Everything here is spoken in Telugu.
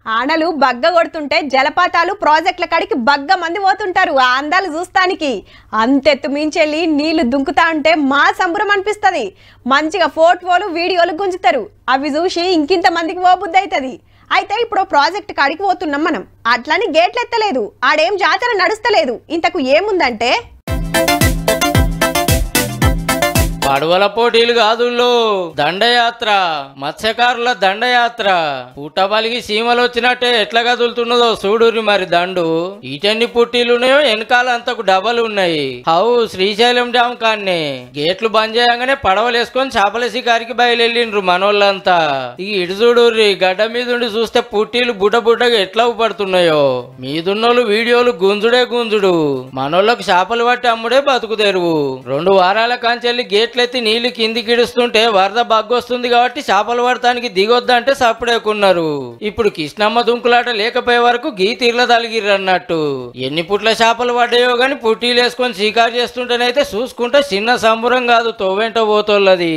ఆనలు బగ్గ కొడుతుంటే జలపాతాలు ప్రాజెక్టుల కాడికి బగ్గ మంది పోతుంటారు ఆ అందాలు చూస్తానికి. అంతెత్తు మించెళ్ళి నీళ్లు దుంకుతా ఉంటే మా సంబరం అనిపిస్తుంది. మంచిగా ఫోటోలు వీడియోలు గుంజుతారు. అవి చూసి ఇంకింత మందికి పోబుద్ది అవుతుంది. అయితే ఇప్పుడు ప్రాజెక్ట్ కాడికి పోతున్నాం మనం. అట్లని గేట్లు ఎత్తలేదు, ఆడేం జాతర నడుస్తలేదు. ఇంతకు ఏముందంటే పడవల పోటీలు కాదుల్లో దండయాత్ర, మత్స్యకారుల దండయాత్ర. పుట్టబలికి సీమలు వచ్చినట్టే ఎట్లా కదులుతున్నదో చూడురి మరి దండు. ఇటెన్ని పుట్టీలున్నాయో వెనకాల అంతకు డబల్ ఉన్నాయి. హౌ శ్రీశైలం డ్యామ్ కాన్నే గేట్లు బంద్ చేయగానే పడవలు వేసుకొని చేపల శికారికి బయలుదేరిండ్రు మనోళ్ళంతా. ఇటు చూడుర్రి గడ్డ మీద చూస్తే పుట్టీలు బుడ్డ బుడ్డగా ఎట్లా పడుతున్నాయో. మీదున్నోళ్ళు వీడియోలు గుంజుడే గుంజుడు. మనోళ్ళకు చేపలు పట్టి అమ్ముడే బతుకు తెరువు. 2 వారాల కాంచెల్లి గేట్లెత్తి నీళ్లు కిందికి ఇడుస్తుంటే వరద బగ్గొస్తుంది కాబట్టి చేపలు పడటానికి దిగొద్దంటే సప్పుడేకున్నారు. ఇప్పుడు కృష్ణమ్మ దుంకులాట లేకపోయే వరకు గీ తీర్ల తలిగిరన్నట్టు. ఎన్ని పుట్ల చేపలు పడ్డాయో గాని పుట్టీలు వేసుకొని షికారు చేస్తుంటేనైతే చూసుకుంటే చిన్న సంబరం కాదు, తోవెంట పోతోళ్ళది.